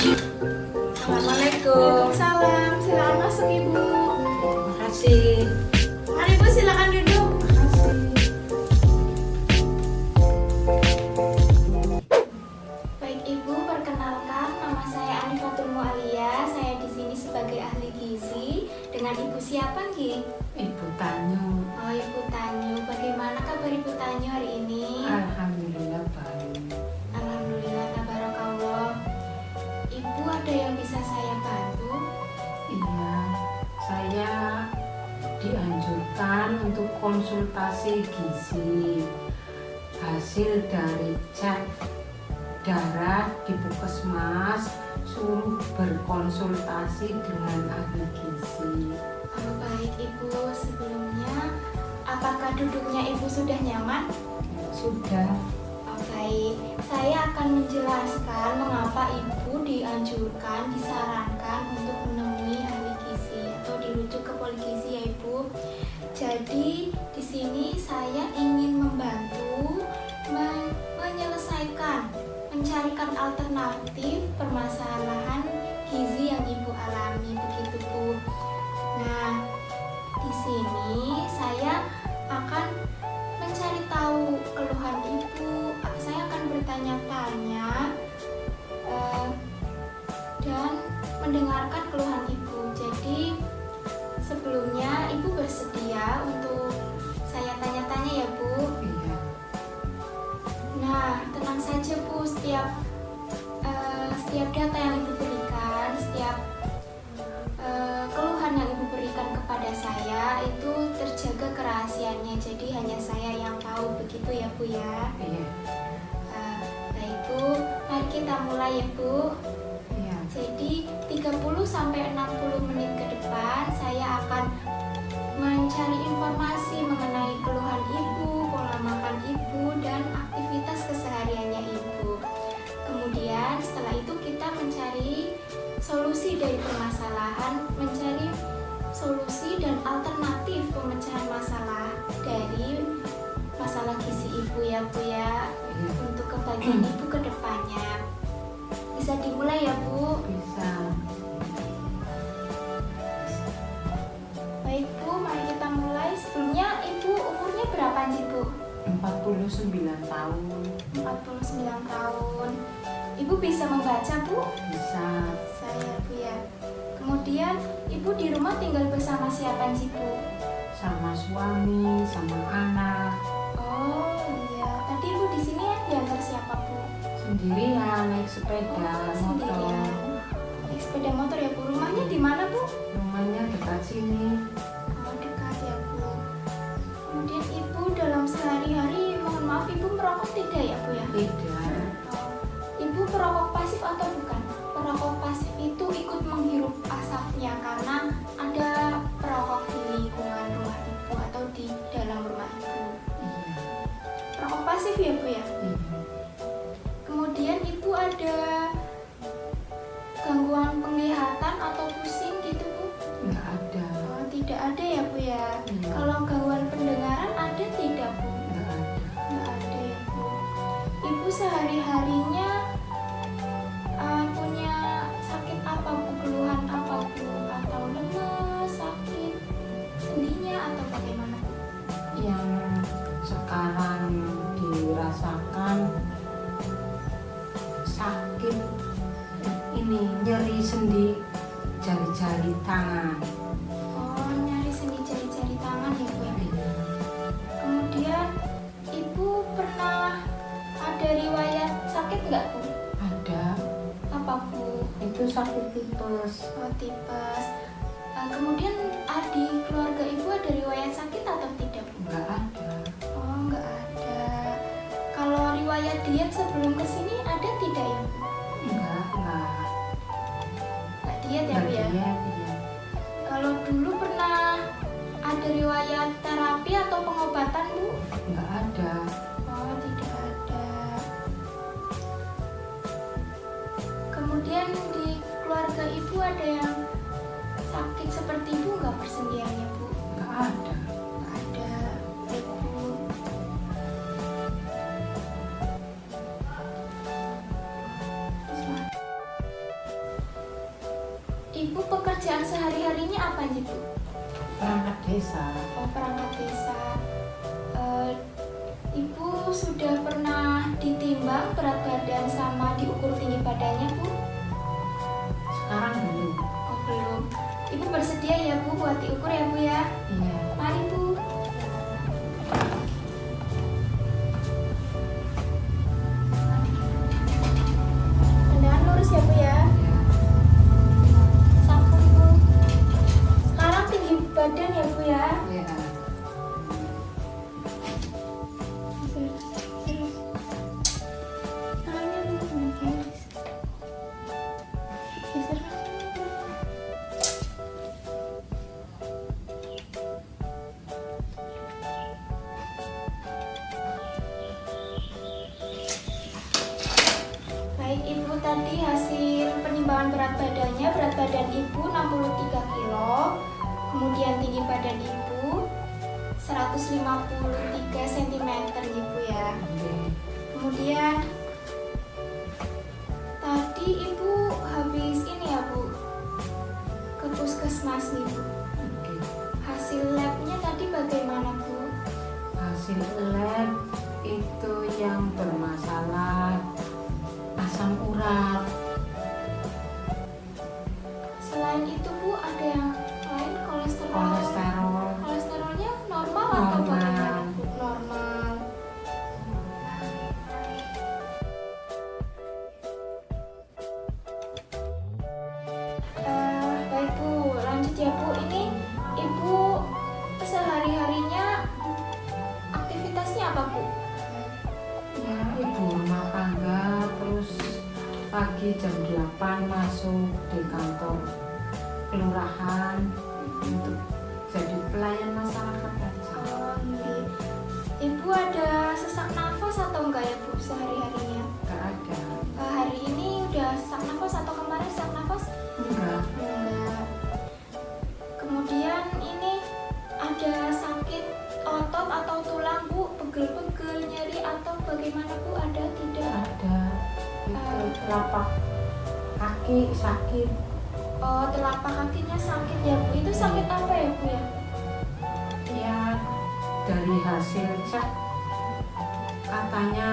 Assalamualaikum. Waalaikumsalam, silakan masuk Ibu. Terima kasih. Mari Ibu, silakan duduk. Terima kasih. Baik Ibu, perkenalkan nama saya Anifatul Mualia. Saya di sini sebagai ahli gizi. Dengan Ibu siapa nggih? Ibu Tanyu. Oh, Ibu Tanyu. Bagaimana kabar Ibu Tanyu hari ini? Alhamdulillah baik. Alhamdulillah, tabarakallah. Ibu ada yang bisa saya bantu? Iya, saya dianjurkan untuk konsultasi gizi. Hasil dari cek darah di Puskesmas suruh berkonsultasi dengan ahli gizi. Oh, baik Ibu, sebelumnya apakah duduknya Ibu sudah nyaman? Sudah. Oh, baik, saya akan menjelaskan mengapa Ibu dianjurkan, disarankan untuk menemui ahli gizi atau dirujuk ke poligizi ya Ibu. Jadi di sini saya ingin membantu menyelesaikan, mencarikan alternatif permasalahan gizi yang Ibu alami, begitu Bu. Nah, di sini saya akan mencari tahu keluhan Ibu. Saya akan bertanya-tanya dan mendengarkan keluhan Ibu. Jadi sebelumnya Ibu bersedia untuk saya tanya-tanya ya Bu? Iya. Nah, tenang saja Bu, setiap data yang Ibu berikan, setiap keluhan yang Ibu berikan kepada saya itu terjaga kerahasiaannya. Jadi hanya saya yang tahu, begitu ya Bu ya. Iya. Baik Bu, mari kita mulai ya Bu. Iya. Jadi 30-60 menit ke depan saya akan mencari informasi mengenai keluhan Ibu, pola makan Ibu, dan aktivitas kesehariannya Ibu. Kemudian setelah itu kita mencari solusi dari permasalahan, mencari solusi dan alternatif pemecahan masalah dari masalah gizi Ibu ya Bu ya, untuk kebahagiaan Ibu ke depannya. Bisa dimulai ya Bu? Bisa. Baik Bu, mari kita mulai. Sebelumnya Ibu umurnya berapa sih Bu? 49 tahun. 49 tahun. Ibu bisa membaca Bu? Bisa. Saya Bu ya. Kemudian Ibu di rumah tinggal bersama siapa sih Bu? Sama suami, sama anak. Oh iya. Tadi Ibu di sini diantar siapa Bu? Sendirian naik sepeda motor. Sendirian. Naik sepeda motor ya Bu. Rumahnya di mana Bu? Rumahnya dekat sini. Oh, dekat ya Bu. Kemudian Ibu dalam sehari-hari, mohon maaf Ibu merokok tidak ya Bu ya? Tidak. Ibu perokok pasif atau bukan? Perokok pasif itu ikut menghirup asapnya karena ada perokok di lingkungan rumah Ibu atau di dalam rumah Ibu. Iya. Perokok pasif ya Bu ya? Iya. Kemudian Ibu ada gangguan penglihatan atau pusing gitu Bu? Nggak ada. Oh, tidak ada ya Bu ya? Iya. Kalau gangguan pendengaran ada tidak Bu? Nggak ada. Nggak ada ya Bu. Ibu sehari-harinya punya sakit apa Bu? Keluhan apa Bu? Atau lemes, sakit sendinya atau bagaimana Bu? Yang sekarang dirasakan sakit ini, nyeri sendi jari-jari tangan. Oh, nyari sendi jari-jari tangan ya Bu ya? Iya. Kemudian Ibu pernah ada riwayat sakit nggak Bu? Ada. Apa Bu? Itu sakit tipes. Oh, tipes. Kemudian di keluarga Ibu ada riwayat sakit atau tidak Bu? Nggak ada. Oh, nggak ada. Kalau riwayat diet sebelum kesini ada tidak ya Bu? Nggak Nggak diet ya Bu ya? diet, iya. Kalau dulu pernah ada riwayat terapi atau pengobatan Bu? Nggak ada. Oh, tidak ada. Kemudian di keluarga Ibu ada yang sakit seperti Ibu nggak persendiannya Bu? Nggak ada. Nggak ada. Baik Bu. Ibu pekerjaan sehari-harinya apa nih Bu? Perangkat desa. Oh, perangkat desa. Ibu sudah pernah ditimbang berat badan sama diukur tinggi badannya Bu? Sekarang belum. Oh belum. Ibu bersedia ya Bu buat diukur ya Bu ya? Iya. Mari Bu. Tendangan lurus ya Bu ya? Iya. Sampun Bu. Sekarang tinggi badan ya Bu ya? Iya. Tangannya dulu guys. Geser. Baik Ibu, tadi hasil penimbangan berat badannya, berat badan Ibu 63 kilo, kemudian tinggi badan Ibu 153 cm Ibu ya. Oke. Kemudian tadi Ibu habis ini ya Bu, ke puskesmas nih Bu. Oke. Hasil labnya tadi bagaimana Bu? Hasil lab itu yang bermasalah asam urat. Selain itu Bu, ada yang lain kolesterol? Kolesterol Kolesterolnya normal atau Normal. bagaimana Bu? Normal. Baik Bu, lanjut ya Bu. Ini Ibu sehari-harinya aktivitasnya apa Bu? ya, ibu rumah tangga, terus pagi jam 8 masuk di kantor kelurahan untuk jadi pelayan masyarakat aja. Oh, iya. Ibu ada sesak nafas atau enggak ya Bu sehari-harinya? Gak ada. Hari ini udah sesak nafas atau kemarin sesak nafas? Enggak. Enggak. Kemudian ini ada sakit otot atau tulang Bu, pegel-pegel, nyeri atau bagaimana Bu? Ada tidak? Ada. Itu telapak kaki sakit. Oh, telapak kakinya sakit ya Bu. Itu sakit apa ya Bu ya? Ya, dari hasil cek katanya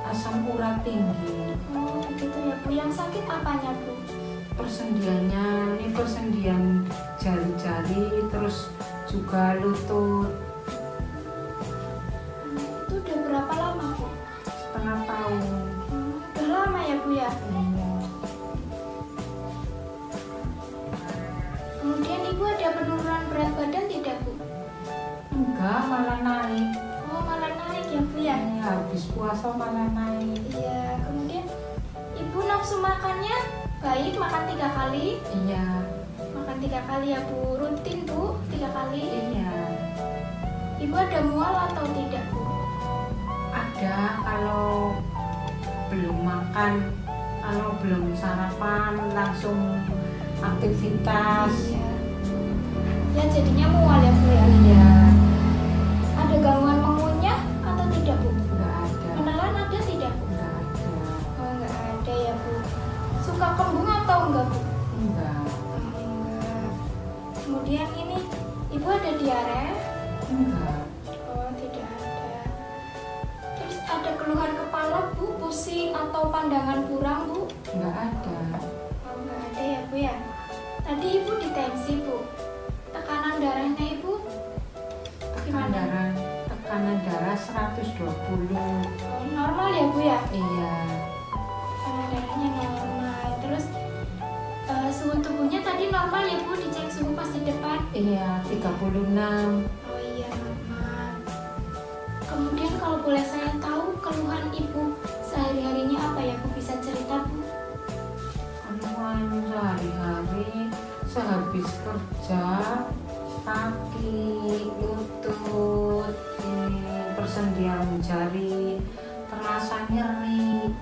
asam urat tinggi. Oh, begitu ya Bu. Yang sakit apanya Bu? Persendiannya, ini persendian jari-jari, terus juga lutut. Itu udah berapa lama Bu? Setengah tahun. Udah lama ya Bu ya? Iya. Kemudian Ibu ada penurunan berat badan tidak Bu? Enggak, malah naik. Oh, malah naik ya Bu ya? Habis puasa malah naik. Iya, kemudian Ibu nafsu makannya baik, makan 3 kali? Iya. Makan 3 kali ya Bu, rutin Bu, 3 kali? Iya. Ibu ada mual atau tidak Bu? Ada kalau belum makan, kalau belum sarapan langsung aktivitas. Iya. Ya jadinya mual ya Bu ya? Iya. Ada gangguan mengunyah atau tidak Bu? Enggak ada. Menelan ada tidak Bu? Enggak ada. Oh enggak ada ya Bu. Suka kembung atau enggak Bu? Enggak. Enggak. Kemudian ini Ibu ada diare? Enggak. Oh tidak ada. Terus ada keluhan kepala Bu, pusing atau pandangan buram Bu? Enggak ada. Oh enggak ada ya Bu ya. Tadi Ibu ditensi Bu. Tekanan darahnya Ibu gimana? Tekanan darah 120. Oh, normal ya Bu ya? Iya. Tekanan darahnya normal. Terus suhu tubuhnya tadi normal ya Bu, dicek suhu pas di depan. Iya, 36. Oh iya normal. Kemudian kalau boleh saya tahu keluhan Ibu sehari-harinya apa ya Bu, bisa cerita Bu? Keluhan sehari-hari sehabis kerja, kaki, lutut, ini persendian jari, terasa nyeri.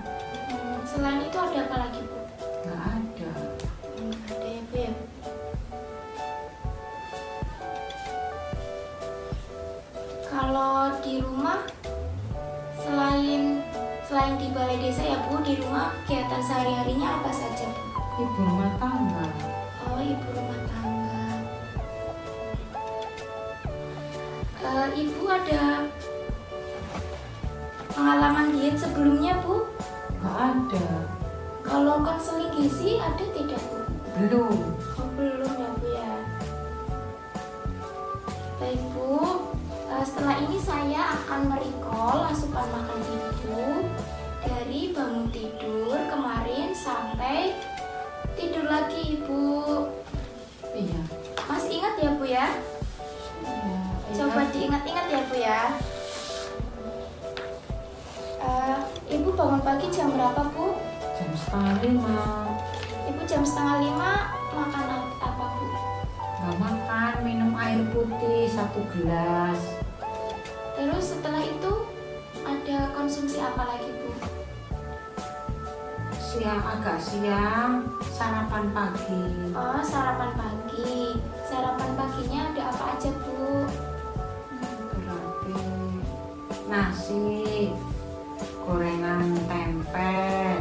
Selain itu ada apa lagi Bu? Nggak ada. Nggak ada ya Bu ya. Kalau di rumah selain di balai desa ya Bu, di rumah kegiatan sehari-harinya apa saja Bu? Ibu rumah tangga. Oh, ibu rumah tangga. Ibu ada pengalaman diet sebelumnya, Bu? Nggak ada. Kalau konseling gizi ada tidak, Bu? Belum. Oh, belum ya, Bu ya. Baik, Bu. Setelah ini saya akan merecall asupan makan Ibu dari bangun tidur kemarin sampai tidur lagi, Ibu. Iya. Masih ingat ya, Bu ya? Iya. Coba diingat-ingat ya, Bu ya. Ibu bangun pagi jam berapa, Bu? Jam 4:30. Ibu jam 4:30 makan apa, Bu? Nggak makan, minum air putih 1 gelas. Terus setelah itu ada konsumsi apa lagi, Bu? Agak siang, sarapan pagi. Oh, sarapan pagi. Sarapan paginya ada apa aja, Bu? Berarti nasi, gorengan tempe,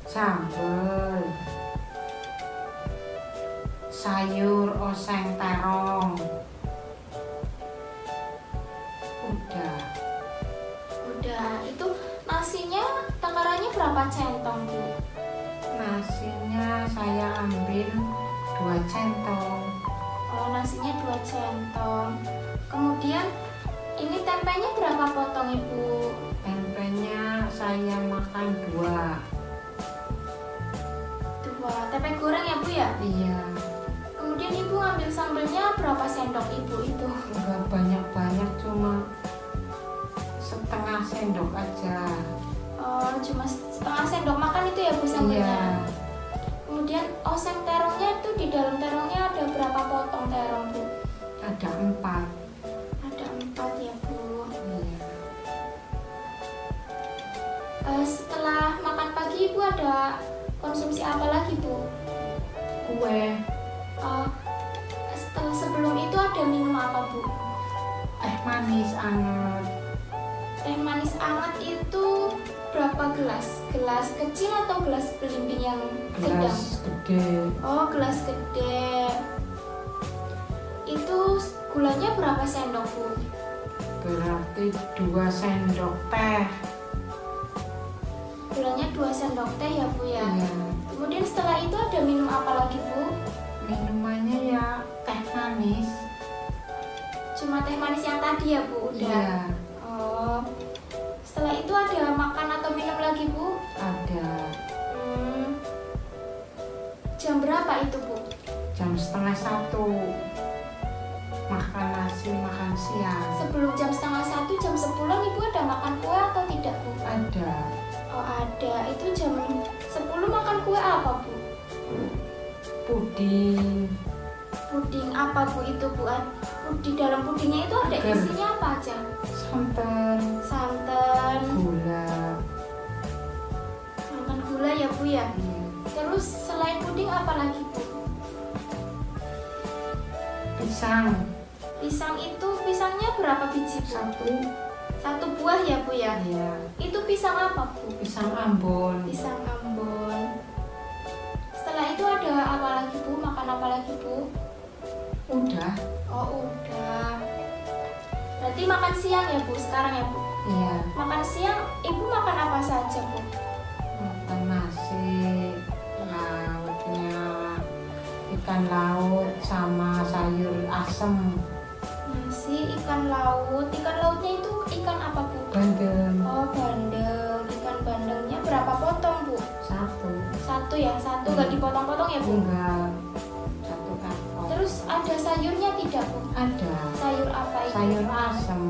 sambal, sayur oseng terong. Udah, itu nasinya takarannya berapa centong, Bu? Nasinya saya ambil 2 centong. Oh, nasinya 2 centong. Kemudian ini tempenya berapa potong, Ibu? Tempenya saya makan 2. Tempe goreng ya, Bu ya? Iya. Kemudian Ibu ngambil sambelnya berapa sendok, Ibu itu? Enggak banyak-banyak, cuma setengah sendok aja. Oh, cuma setengah sendok makan itu ya, Bu, sambelnya? Iya. Kemudian oseng terongnya itu di dalam terongnya ada berapa potong terong, Bu? Ada 4. Ada 4 ya, Bu. Iya. Setelah makan pagi Ibu ada konsumsi apa lagi, Bu? Kue, Sebelum itu ada minum apa, Bu? teh manis anget. Teh manis anget itu berapa gelas? Gelas kecil atau gelas belimbing yang sedang? Gelas gede. Oh, gelas gede. Itu gulanya berapa sendok, Bu? Berarti 2 sendok teh. Gulanya 2 sendok teh ya, Bu ya? Iya. Kemudian setelah itu ada minum apa lagi, Bu? Minumannya ya teh manis. Cuma teh manis yang tadi ya, Bu? Udah. Iya. Oh. Setelah itu ada makan atau minum lagi, Bu? Ada. Jam berapa itu, Bu? Jam 12:30. Makan nasi, makan siang. Sebelum jam 12:30, jam 10 Ibu ada makan kue atau tidak, Bu? Ada. Oh, ada. Itu jam 10 makan kue apa, Bu? Puding. Puding apa, Bu, itu, Bu? Di dalam pudingnya itu ada Agar. isinya apa aja? Santan. Santan, Gula. santan gula ya, Bu ya? Iya. Terus selain puding apa lagi, Bu? Pisang. Pisangnya berapa biji, Bu? 1. 1 buah ya, Bu ya? Iya. Itu pisang apa, Bu? Pisang Ambon. Pisang Ambon. Setelah itu ada apa lagi, Bu? Makan apa lagi, Bu? Udah. Oh, udah. Berarti makan siang ya, Bu, sekarang ya, Bu? Iya. Makan siang, Ibu makan apa saja, Bu? Makan nasi, lauknya ikan laut sama sayur asem. Nasi, ikan laut. Ikan lautnya itu ikan apa, Bu? Bandeng. Oh, bandeng. Ikan bandengnya berapa potong, Bu? 1. 1 ya, 1 nggak dipotong-potong ya, Bu? Enggak. 1 ekor. Terus ada sayurnya tidak, Bu? Ada. Sayur apa itu? Sayur asem.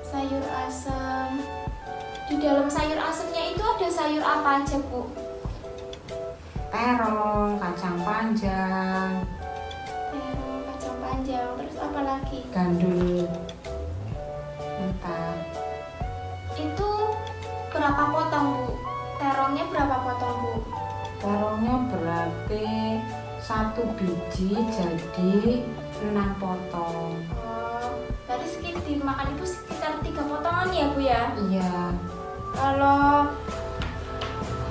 Sayur asem. Di dalam sayur asemnya itu ada sayur apa aja, Bu? Terong, kacang panjang, Terong, kacang panjang. Terus apa lagi? gandul mentah. Itu berapa potong, Bu? Terongnya berapa potong, Bu? Terongnya berarti 1 biji jadi 6 potong. Oh, berarti dimakan itu sekitar 3 potongan ya, Bu ya? Iya. Kalau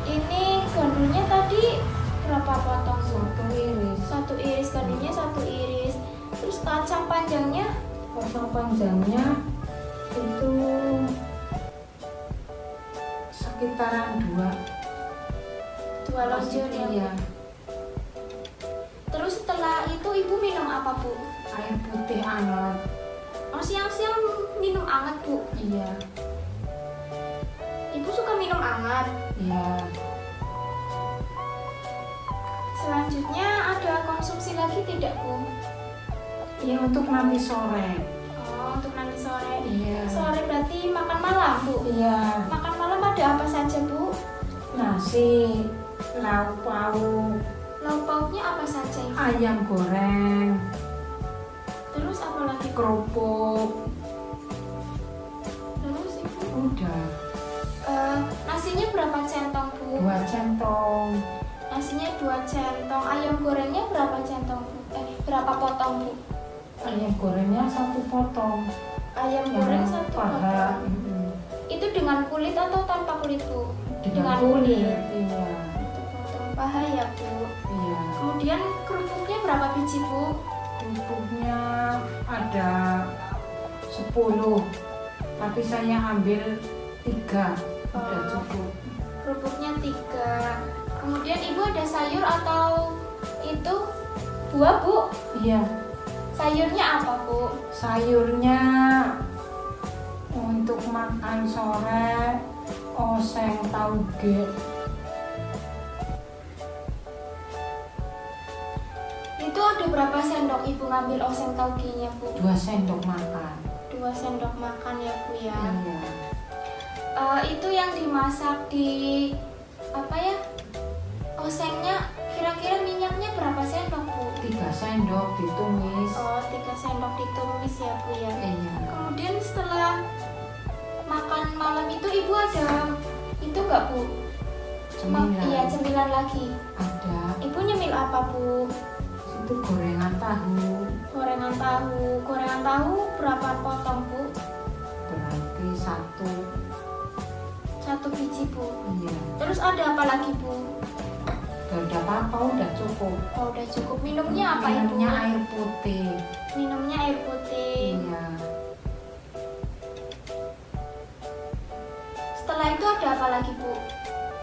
ini gandulnya tadi berapa potong bu? Satu iris. Satu iris, gandulnya satu iris. Terus kacang panjangnya? Kacang panjangnya itu sekitaran 2 lonjor ya. Iya. Terus setelah itu ibu minum apa bu? Air putih hangat. Oh, siang-siang minum hangat bu? Iya. Ibu suka minum hangat? Iya. Selanjutnya ada konsumsi lagi tidak bu? Iya, untuk nanti sore. Oh, untuk nanti sore. Iya. Sore berarti makan malam bu? Iya. Makan malam ada apa saja bu? Nasi, lauk pauk, Lauk pauknya apa saja ibu? ayam goreng, Terus apa lagi? kerupuk. Terus ibu? Udah. Nasinya berapa centong bu? 2 centong. Nasinya 2 centong. Ayam gorengnya berapa centong bu? Berapa potong bu? Ayam gorengnya 1 potong. Ayam Yang goreng 1 paha. potong. Itu dengan kulit atau tanpa kulit bu? Dengan kulit. Iya. Itu potong paha ya bu. Iya. Kemudian kerupuknya berapa biji bu? Kerupuknya ada 10, tapi saya ambil 3. Udah Oh. cukup. Kerupuknya 3. Kemudian ibu ada sayur atau itu buah bu? Iya. Sayurnya apa bu? Sayurnya untuk makan sore oseng tauge. Itu ada berapa sendok ibu ngambil oseng tauge-nya bu? 2 sendok makan. 2 sendok makan ya bu ya. Iya. Itu yang dimasak di apa ya? Osengnya kira-kira minyaknya berapa sendok bu? 3 sendok ditumis. Oh, 3 sendok ditumis ya bu ya. Iya. Kemudian setelah makan malam itu ibu ada itu nggak bu? Cemilan. Iya, cemilan lagi. Ada. Ibu nyemil apa bu? Itu gorengan tahu. Gorengan tahu. Gorengan tahu berapa potong bu? Berarti 1 biji bu. Iya. Terus ada apa lagi bu? Gak ada apa-apa, udah cukup. Oh, udah cukup. Minumnya apa ibu? Minumnya air putih. Minumnya air putih. Iya. Setelah itu ada apa lagi bu?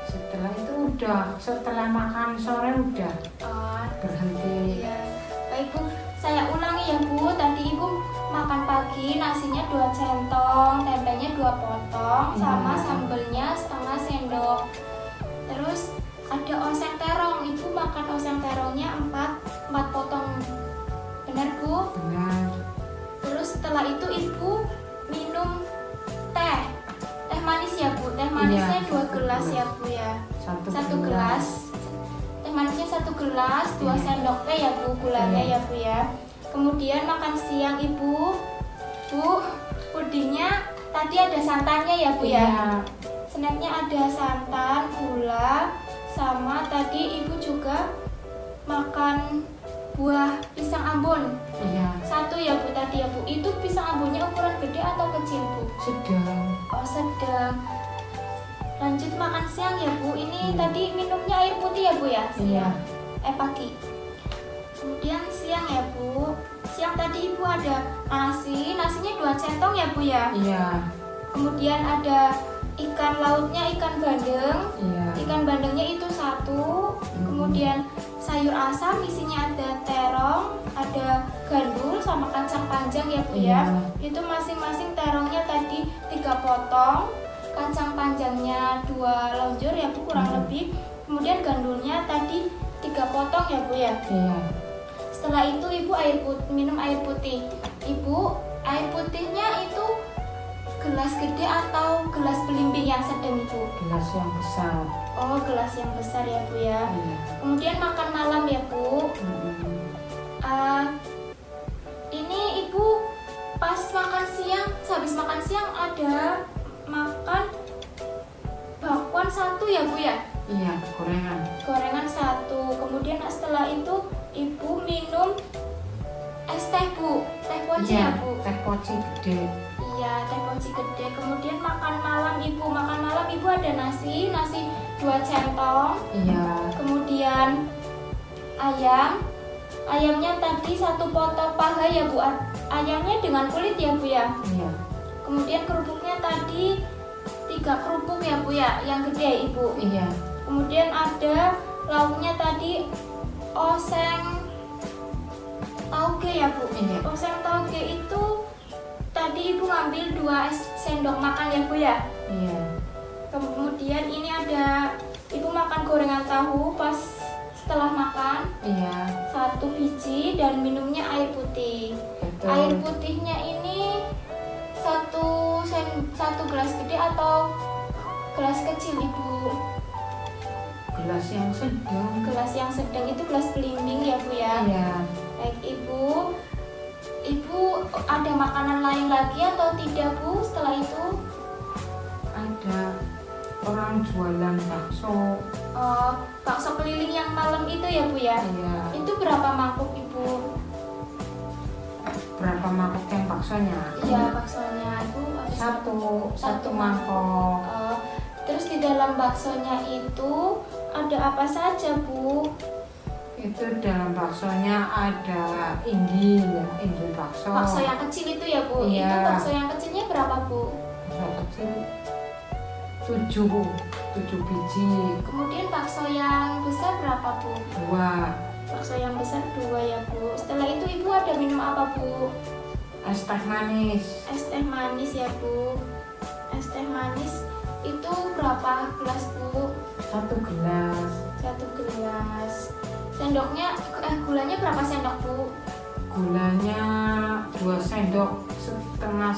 Setelah itu udah, setelah makan sore udah Oh, berhenti. iya. Baik bu, saya ulangi ya bu. Tadi ibu makan pagi nasinya 2 centong, tempenya 2 potong, Iya. sama sambelnya setengah sendok. Terus ada oseng terong. Ibu makan oseng terongnya 4 potong. Benar bu? Benar. Terus setelah itu ibu minum teh. Teh manis ya bu. Teh manisnya Iya, 2 1 gelas gelas. ya bu ya. 1 gelas. gelas. Teh manisnya 1 gelas, 2 Iya. sendok teh ya bu, gulanya Iya. ya bu ya. Kemudian makan siang ibu. Bu, pudingnya tadi ada santannya ya bu ya. Iya. Snacknya ada santan, gula, sama tadi ibu juga makan buah pisang Ambon. Iya. 1 ya bu tadi ya bu. Itu pisang Ambonnya ukuran gede atau kecil bu? Sedang. Oh sedang. Lanjut makan siang ya bu. Ini Iya. tadi minumnya air putih ya bu ya? Iya. Pagi. Kemudian siang ya bu. Siang tadi ibu ada nasi. Nasinya 2 centong ya bu ya? Iya. Kemudian ada ikan lautnya, ikan bandeng. Iya. Ikan bandengnya itu 1. Kemudian sayur asam isinya ada terong, ada gandul sama kacang panjang ya bu ya. Iya. Itu masing-masing terongnya tadi 3 potong, kacang panjangnya 2 lonjor ya bu kurang lebih. Kemudian gandulnya tadi 3 potong ya bu ya. Iya. Setelah itu ibu minum air putih. Ibu air putihnya itu gelas gede atau gelas belimbing yang sedang ibu? Gelas yang besar. Oh, gelas yang besar ya bu ya. Iya. Kemudian makan malam ya bu. Ini ibu pas makan siang, habis makan siang ada makan bakwan 1 ya bu ya. Iya, gorengan. Gorengan 1. Kemudian setelah itu ibu minum es teh bu, teh poci Iya, ya bu. teh poci gede. Iya, teh poci gede. Kemudian makan malam ibu ada nasi 2 centong. Iya. Kemudian ayam. Ayamnya tadi 1 potong paha ya Bu. Ayamnya dengan kulit ya Bu ya. Iya. Kemudian kerupuknya tadi 3 kerupuk ya Bu ya, yang gede Ibu. Iya. Kemudian ada lauknya tadi oseng tauge ya Bu. Iya. Oseng tauge itu tadi Ibu ngambil 2 sendok makan ya Bu ya. Iya. Kemudian ini ada Ibu makan gorengan tahu pas setelah makan. Iya. 1 biji dan minumnya air putih. Betul. Air putihnya ini satu gelas gede atau gelas kecil Ibu? Gelas yang sedang. Gelas yang sedang itu gelas belimbing ya Bu ya. Iya. Baik Ibu. Ibu ada makanan lain lagi atau tidak Bu setelah itu? Ada orang jualan bakso. Oh, bakso keliling yang malam itu ya Bu ya? Iya. Itu berapa mangkuk Ibu? Berapa mangkok yang baksonya? Iya, baksonya itu ada Satu mangkok. Terus di dalam baksonya itu ada apa saja Bu? Itu dalam baksonya ada inggil, ya, inggil bakso. Bakso yang kecil itu ya Bu? Iya. Itu bakso yang kecilnya berapa Bu? Bakso kecil 7 biji. Kemudian bakso yang besar berapa Bu? 2. Bakso yang besar 2 ya Bu. Setelah itu Ibu ada minum apa Bu? Es teh manis. Es teh manis ya Bu. Es teh manis itu berapa gelas Bu? 1 gelas. 1 gelas. Sendoknya, gulanya berapa sendok Bu? Gulanya 2 sendok, setengah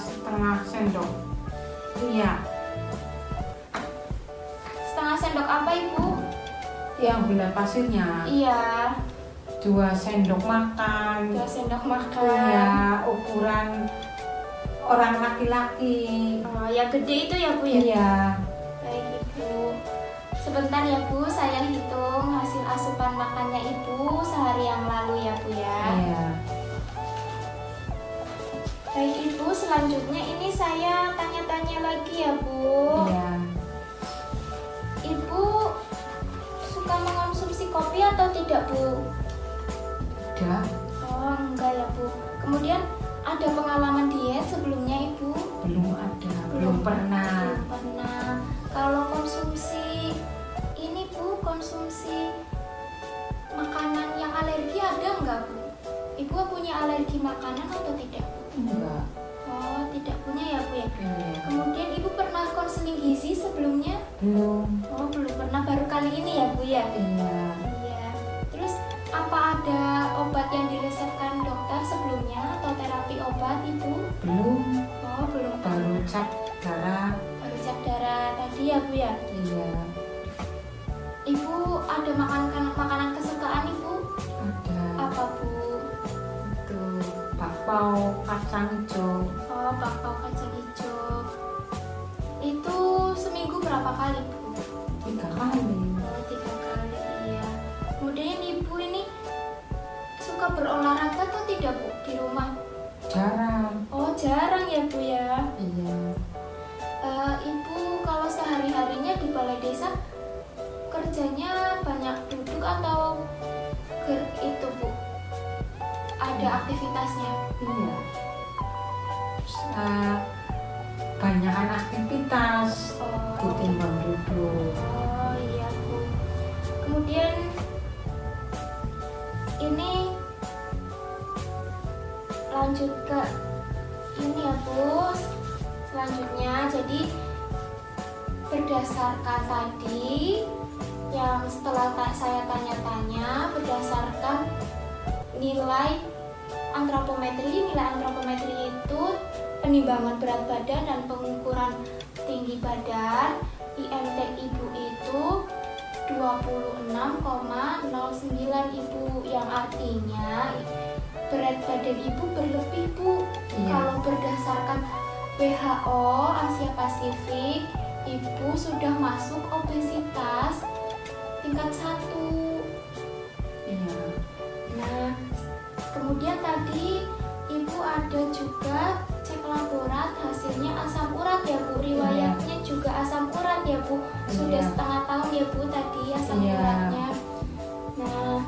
sendok. Iya. Setengah sendok apa Ibu? Yang gula pasirnya. Iya. 2 sendok makan. 2 sendok makan. Iya, ukuran orang laki-laki. Oh, yang gede itu ya Bu ya? Iya. Baik Ibu. Sebentar ya Bu, saya hitung hasil asupan makannya Ibu sehari yang lalu ya Bu ya. Iya. Baik Ibu, selanjutnya ini saya tanya-tanya lagi ya Bu. Iya. Ibu suka mengonsumsi kopi atau tidak Bu? Tidak. Oh enggak ya Bu. Kemudian ada pengalaman diet sebelumnya Ibu? Belum ada. Belum pernah. Belum pernah. Kalau konsumsi ini Bu, konsumsi makanan yang alergi ada enggak Bu? Ibu punya alergi makanan atau tidak Bu? Enggak. Oh tidak punya ya Bu ya. Iya. Kemudian Ibu pernah konseling gizi sebelumnya? Belum. Oh belum pernah, baru kali ini ya Bu ya? Iya. Iya. Terus apa ada obat yang diresepkan dokter sebelumnya atau terapi obat Ibu? Belum. Oh belum. Baru cek darah. Baru cek darah tadi ya Bu ya? Iya. Ibu ada makanan kesukaan Ibu? Ada. Apa Bu? Itu bakpao kacang hijau. Oh bakpao kacang hijau. Itu seminggu berapa kali Bu? 3 kali. Oh 3 kali iya. Kemudian Ibu ini suka berolahraga atau tidak Bu di rumah? Jarang. Oh jarang ya Bu ya. Iya. Ibu kalau sehari-harinya di balai desa kerjanya banyak duduk atau itu Bu? Ada aktivitasnya? Iya. Banyakan aktivitas Oh, ketimbang duduk. oh iya Bu. Kemudian ini lanjut ke ini ya Bu. Selanjutnya jadi berdasarkan tadi yang setelah saya tanya-tanya berdasarkan nilai antropometri itu penimbangan berat badan dan pengukuran tinggi badan. IMT Ibu itu 26,09 Ibu, yang artinya berat badan Ibu berlebih Bu. Iya. Kalau berdasarkan WHO Asia Pasifik, Ibu sudah masuk obesitas tingkat 1. Iya. Nah, kemudian tadi Ibu ada juga cek laborat, hasilnya asam urat ya Bu. Riwayatnya juga asam urat ya Bu. Sudah Iya. setengah tahun ya Bu tadi asam Iya. uratnya. Nah,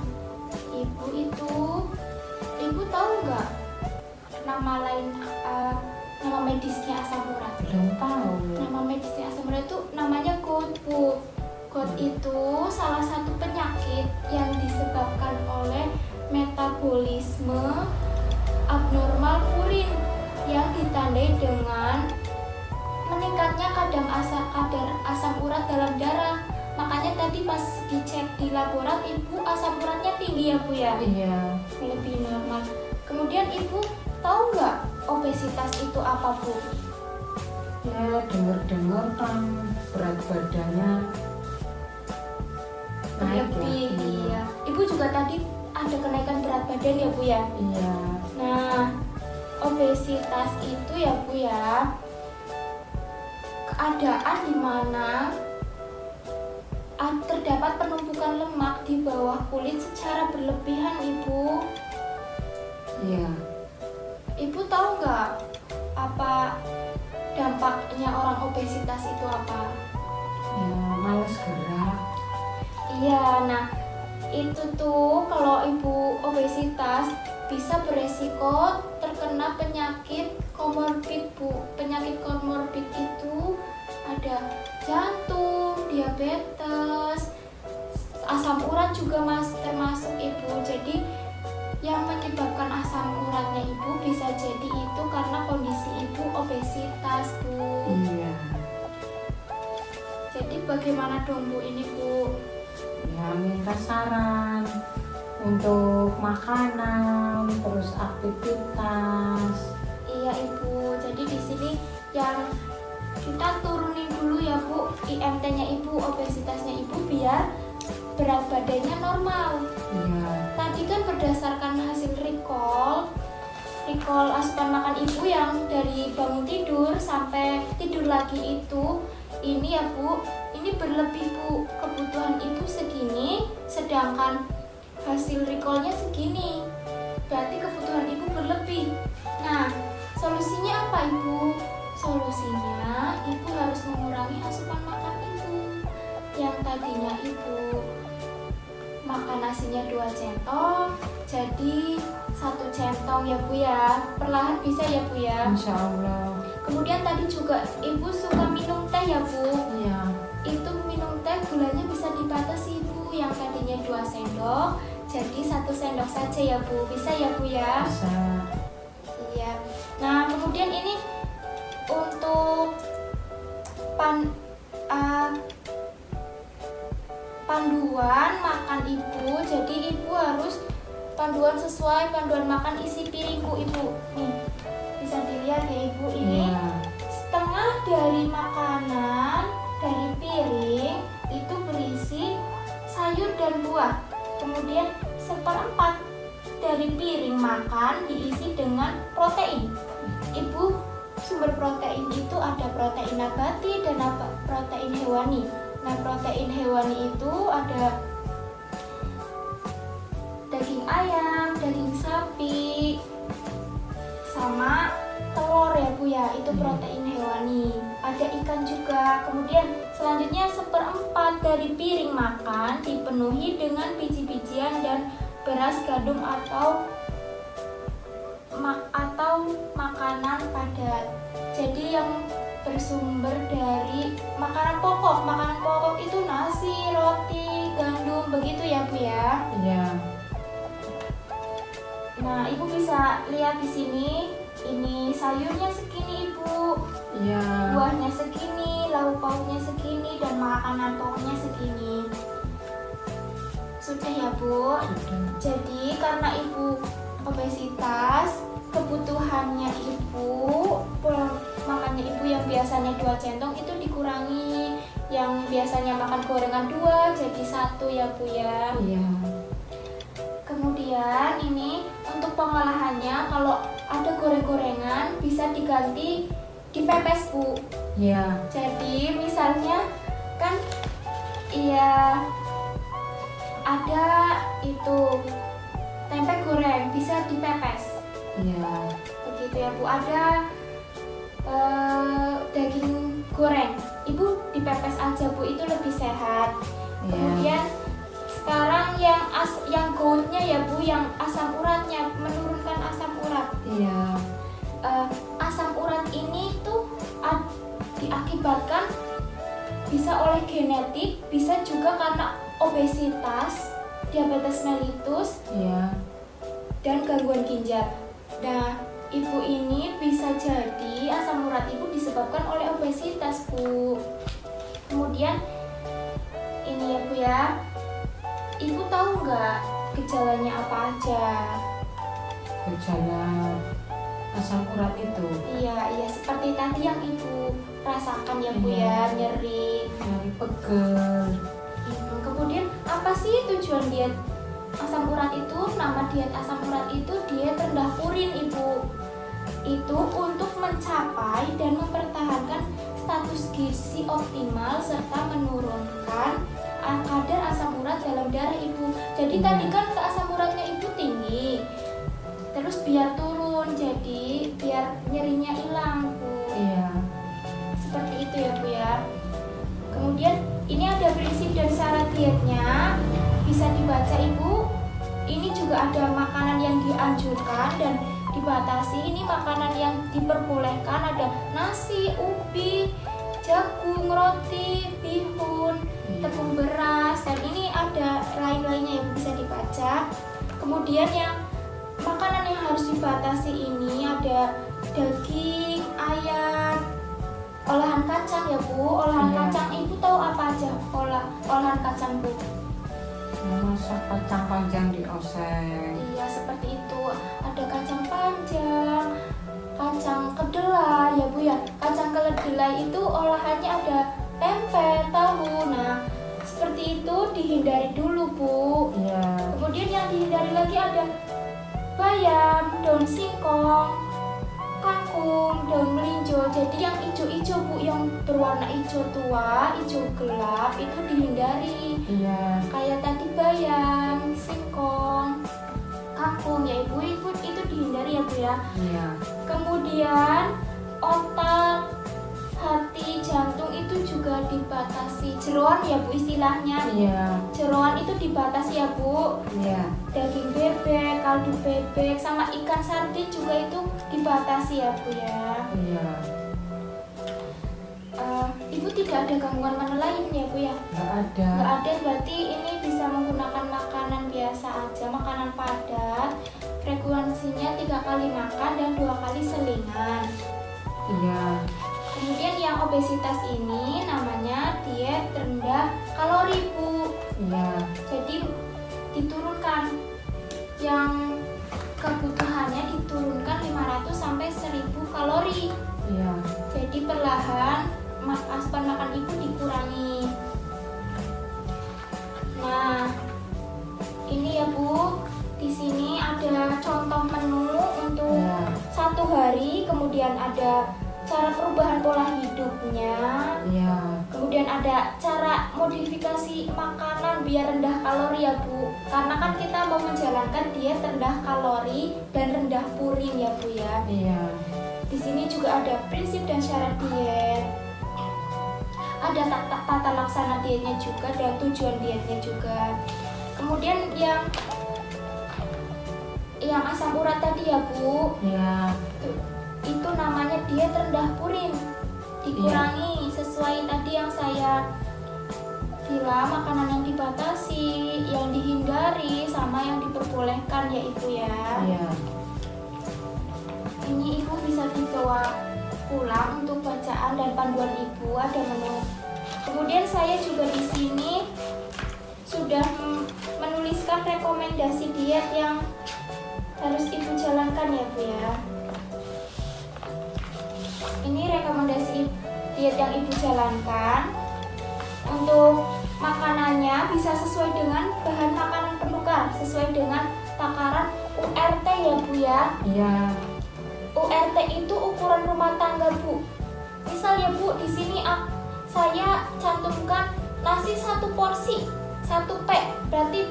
yang disebabkan oleh metabolisme abnormal purin yang ditandai dengan meningkatnya kadar asam urat dalam darah. Makanya tadi pas dicek di laborat ibu asam uratnya tinggi ya Bu ya? Iya. Lebih normal. Kemudian ibu tahu nggak obesitas itu apa Bu? Ya dengar-dengar kan berat badannya naik Lebih, ya. iya. Ibu juga tadi ada kenaikan berat badan ya Bu ya? Iya. Nah, obesitas itu ya Bu ya, keadaan di mana terdapat penumpukan lemak di bawah kulit secara berlebihan Ibu. Iya. Ibu tahu nggak apa dampaknya orang obesitas itu apa? Ya males gerak. Iya, nah itu tuh kalau ibu obesitas bisa beresiko terkena penyakit komorbid Bu. Penyakit komorbid itu ada jantung, diabetes, asam urat juga termasuk Ibu. Jadi yang menyebabkan asam uratnya Ibu bisa jadi itu karena kondisi Ibu obesitas Bu. Iya. Jadi bagaimana dong Bu ini Bu? Ya minta saran untuk makanan, terus aktivitas. Iya Ibu. Jadi di sini yang kita turunin dulu ya Bu IMT-nya Ibu, obesitasnya Ibu biar berat badannya normal. Iya. Tadi kan berdasarkan hasil recall asupan makan Ibu yang dari bangun tidur sampai tidur lagi itu ini ya Bu, ini berlebih Bu. Kebutuhan Ibu segini sedangkan hasil recall-nya segini. Berarti kebutuhan Ibu berlebih. Nah, solusinya apa Ibu? Solusinya Ibu harus mengurangi asupan makan Ibu. Yang tadinya Ibu makan nasinya 2 centong jadi 1 centong ya Bu ya. Perlahan bisa ya Bu ya. Insya Allah. Kemudian tadi juga Ibu suka minum teh ya Bu. Iya. Itu minum teh gulanya bisa dibatasi Bu. Yang tadinya 2 sendok jadi 1 sendok saja ya Bu. Bisa ya Bu ya. Bisa. Iya. Nah kemudian ini untuk panduan makan Ibu. Jadi Ibu harus panduan sesuai panduan makan isi piringku Ibu. Nih bisa dilihat ya Ibu, ini Iya. setengah dari makanan dari piring itu berisi sayur dan buah. Kemudian 1/4 dari piring makan diisi dengan protein. Ibu, sumber protein itu ada protein nabati dan protein hewani. Nah, protein hewani itu ada daging ayam, daging sapi, sama telur ya Bu ya, itu protein hewani. Ada ikan juga. Kemudian selanjutnya 1/4 dari piring makan dipenuhi dengan biji-bijian dan beras gandum atau makanan padat. Jadi yang bersumber dari makanan pokok. Makanan pokok itu nasi, roti, gandum, begitu ya Bu ya. Iya. Nah, Ibu bisa lihat di sini. Ini sayurnya segini Ibu, Iya. buahnya segini, lauk pauknya segini, dan makanan pokoknya segini. Sudah ya Bu. Sudah. Jadi karena Ibu obesitas, kebutuhannya Ibu, pola makannya Ibu yang biasanya 2 centong itu dikurangi. Yang biasanya makan gorengan 2 jadi 1 ya Bu ya. Iya. Kemudian ini untuk pengolahannya, kalau ada goreng-gorengan bisa diganti dipepes Bu. Iya. Jadi misalnya kan iya ada itu tempe goreng bisa dipepes. Iya. Begitu ya Bu. Ada daging goreng, Ibu dipepes aja Bu, itu lebih sehat. Iya. Kemudian sekarang yang goutnya ya Bu, yang asam uratnya, menurunkan asam urat. Iya. Asam urat ini tuh diakibatkan bisa oleh genetik, bisa juga karena obesitas diabetes mellitus, Iya. dan gangguan ginjal. Nah, ibu ini bisa jadi asam urat ibu disebabkan oleh obesitas, Bu. Kemudian ini ya Bu ya, ibu tahu nggak gejalanya apa aja? Gejala asam urat itu Iya, seperti tadi yang ibu rasakan ya Bu ya, nyeri. nyeri pegel. Kemudian apa sih tujuan diet asam urat itu? Nama diet asam urat itu diet rendah purin, Ibu. Itu untuk mencapai dan mempertahankan status gizi optimal serta menurunkan kadar asam urat dalam darah ibu. Jadi tadi kan asam uratnya ibu tinggi, terus biar turun, jadi biar nyerinya hilang, Bu. Iya. Seperti itu ya Bu ya. Kemudian ini ada prinsip dan syarat dietnya, bisa dibaca Ibu. Ini juga ada makanan yang dianjurkan dan dibatasi. Ini makanan yang diperbolehkan ada nasi, ubi, jagung, roti, bihun, tepung beras, dan ini ada lain-lainnya yang bisa dibaca. Kemudian yang makanan yang harus dibatasi ini ada daging, ayam, olahan kacang ya Bu. Olahan kacang ibu tahu apa aja olahan kacang Bu? Masak kacang panjang dioseng. Iya seperti itu. Ada kacang panjang, kacang kedelai ya Bu ya. Kacang kedelai itu olahannya ada tempe, tahu. Nah seperti itu dihindari dulu Bu. Iya. Kemudian yang dihindari lagi ada bayam, daun singkong, kangkung, daun melinjo. Jadi yang hijau-hijau Bu, yang berwarna hijau tua, hijau gelap itu dihindari. Iya. Kayak tadi bayam, singkong, kangkung ya Ibu, itu dihindari ya Bu ya. Iya. Kemudian otak, hati, jantung itu juga dibatasi. Jeroan ya Bu istilahnya. Iya. Jeroan itu dibatasi ya Bu. Iya. Daging bebek, kaldu bebek, sama ikan sardin juga itu dibatasi ya Bu ya. Iya. Ibu tidak ada gangguan mana lain ya Bu ya? Nggak ada. Nggak ada, berarti ini bisa menggunakan makanan biasa aja, makanan padat. Frekuensinya 3 kali makan dan 2 kali selingan. Iya. Kemudian yang obesitas ini namanya diet rendah kalori Bu. Iya. Jadi diturunkan, yang kebutuhannya diturunkan 500 sampai 1000 kalori. Iya. Jadi perlahan asupan makan ibu dikurangi. Nah, ini ya Bu, di sini ada contoh menu untuk satu hari, kemudian ada cara perubahan pola hidupnya. Iya. Kemudian ada cara modifikasi makanan biar rendah kalori ya Bu. Karena kan kita mau menjalankan diet rendah kalori dan rendah purin ya Bu ya. Iya. Di sini juga ada prinsip dan syarat diet. Ada tata laksana dietnya juga dan tujuan dietnya juga. Kemudian yang asam urat tadi ya Bu. Iya. Itu namanya diet rendah purin. Dikurangi sesuai tadi yang saya bilang, makanan yang dibatasi, yang dihindari, sama yang diperbolehkan ya Ibu ya. Iya. Ini Ibu bisa dibawa pulang untuk bacaan dan panduan Ibu, ada menu. Kemudian saya juga di sini sudah menuliskan rekomendasi diet yang harus Ibu jalankan ya Bu ya. Ini rekomendasi diet yang Ibu jalankan. Untuk makanannya bisa sesuai dengan bahan makanan penukar, sesuai dengan takaran URT ya Bu ya. Iya. URT itu ukuran rumah tangga Bu. Misal ya Bu, di sini saya cantumkan nasi 1 porsi, 1 P. Berarti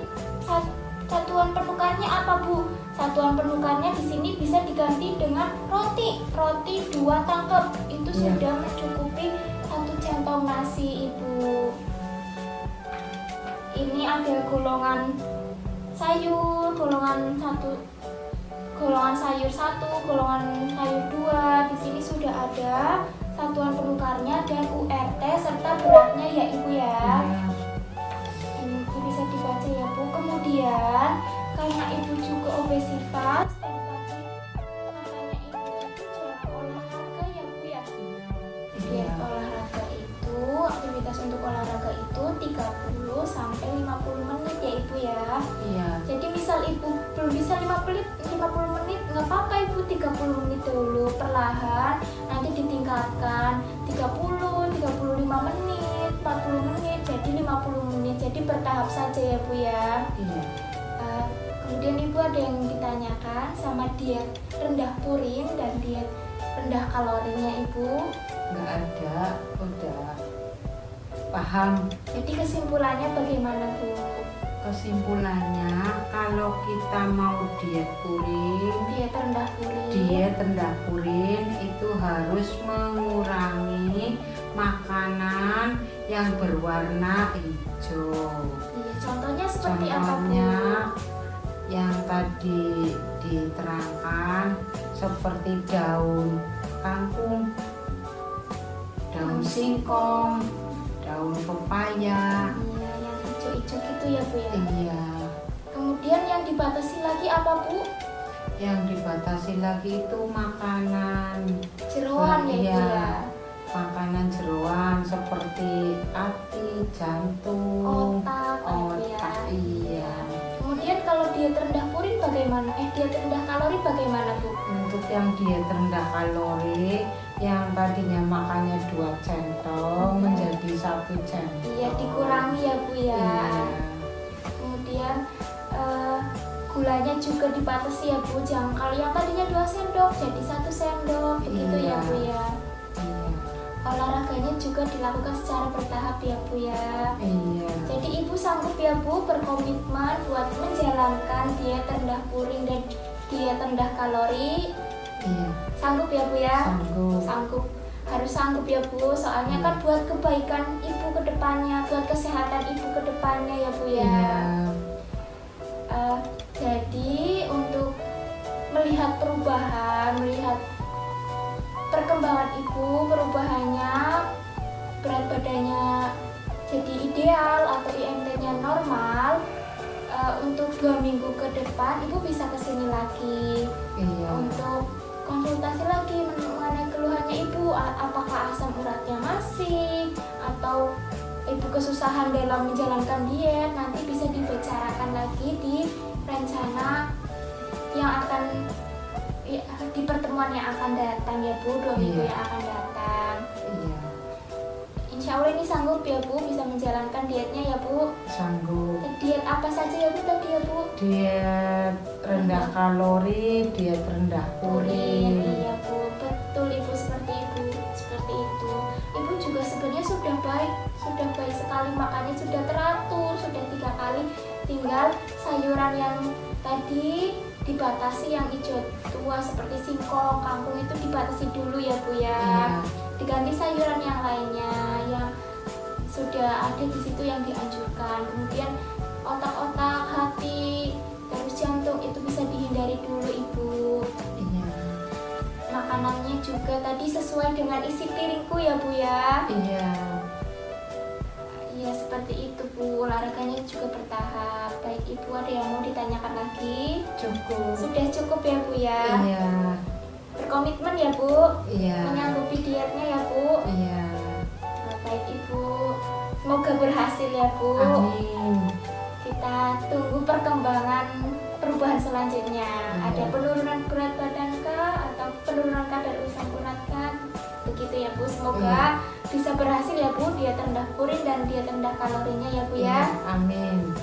satuan penukarnya apa Bu? Satuan penukarnya di sini bisa diganti dengan roti. Roti 2 tangkep. Itu sudah mencukupi 1 centong nasi Ibu. Ini ada golongan sayur, golongan sayur 1, golongan sayur 2. Di sini sudah ada satuan penukarnya dan URT serta beratnya ya Ibu ya. Iya. Ini bisa dibaca ya Bu. Kemudian kemudian karena ibu juga obesitas dan tadi katanya ibu itu jarang olahraga ya Bu ya. Iya. Olahraga itu, aktivitas untuk olahraga itu 30 sampai 50 menit ya Ibu ya. Iya. Jadi misal Ibu belum bisa 50 menit, nggak apa-apa Ibu 30 menit dulu, perlahan nanti ditingkatkan 30, 35 menit, 40 menit, jadi 50 menit. Jadi bertahap saja ya Bu ya. Iya. Kemudian Ibu ada yang ditanyakan sama diet rendah purin dan diet rendah kalorinya Ibu. Nggak ada, udah paham. Jadi kesimpulannya bagaimana Bu? Kesimpulannya, kalau kita mau diet rendah purin itu harus mengurangi makanan yang berwarna hijau. Iya, contohnya seperti apa Bu? Contohnya yang tadi diterangkan seperti daun kangkung, daun singkong, daun pepaya. Iya, yang hijau-hijau gitu ya Bu ya. Iya. Kemudian yang dibatasi lagi apa Bu? Yang dibatasi lagi itu makanan Jeroan ya Bu Iya. ya. Makanan jeroan seperti hati, jantung, Otak ya Bu ya. otak. Iya. Kemudian kalau diet rendah purin bagaimana? Diet rendah kalori bagaimana Bu? Untuk yang diet rendah kalori yang tadinya makannya 2 centong menjadi 1 centong. Iya, dikurangi ya Bu ya. Iya. Kemudian gulanya juga dibatasi ya Bu. Jangan kalau yang tadinya 2 sendok jadi 1 sendok begitu ya Iya. Bu ya. Iya. Olahraganya juga dilakukan secara bertahap ya Bu ya. Iya. Jadi Ibu sanggup ya Bu berkomitmen buat menjalankan diet rendah purin dan diet rendah kalori. Iya. Sanggup ya Bu ya? Sanggup. Sanggup. Harus sanggup ya Bu, soalnya kan buat kebaikan Ibu ke depannya, buat kesehatan Ibu ke depannya ya Bu ya. Iya. Jadi untuk melihat perubahan, melihat perkembangan Ibu, perubahannya, berat badannya jadi ideal atau IMT-nya normal, untuk 2 minggu ke depan Ibu bisa kesini lagi Iya. untuk konsultasi lagi mengenai keluhannya Ibu, apakah asam uratnya masih atau Ibu kesusahan dalam menjalankan diet. Nanti bisa dibicarakan lagi di rencana yang akan di pertemuan yang akan datang ya Bu, 2 minggu Iya. yang akan datang. Iya. Insya Allah ini sanggup ya Bu bisa menjalankan dietnya ya Bu. Sanggup. Diet apa saja ya Bu tadi ya Bu? Diet rendah kalori, diet rendah purin. Iya Bu, betul Ibu, seperti itu. Ibu juga sebenarnya sudah baik sekali, makannya sudah teratur, sudah 3 kali. Tinggal sayuran yang tadi dibatasi, yang hijau tua seperti singkong, kangkung itu dibatasi dulu ya Bu ya. Iya. Diganti sayuran yang lainnya yang sudah ada di situ yang dianjurkan. Kemudian otak-otak, hati, terus jantung itu bisa dihindari dulu Ibu. Iya. Makanannya juga tadi sesuai dengan isi piringku ya Bu ya. Iya. Iya seperti itu Bu, olahraganya juga bertahap. Baik Ibu, ada yang mau ditanyakan lagi? Cukup. Sudah cukup ya Bu ya. Iya. Berkomitmen ya Bu, Iya. menyanggupi dietnya ya Bu. Iya. Baik Ibu, semoga berhasil ya Bu. Amin. Kita tunggu perkembangan perubahan selanjutnya. Ada penurunan berat badan kah atau penurunan kadar asam urat kan? Begitu ya Bu. Semoga bisa berhasil ya Bu, diet rendah purin dan diet rendah kalorinya ya Bu ya. Iya. Amin.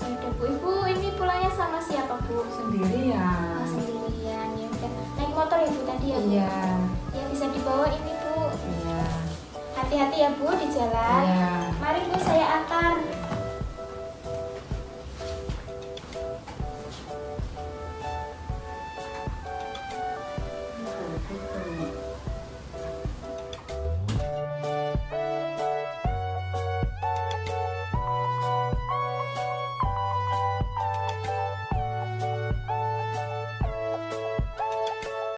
Ya udah Bu, Ibu ini pulangnya sama siapa Bu? Sendirian. Sendirian ya udah. Naik motor ya Bu tadi ya Bu? Iya. Ya bisa dibawa ini Bu. Iya. Hati-hati ya Bu di jalan. Iya. Mari Bu saya antar.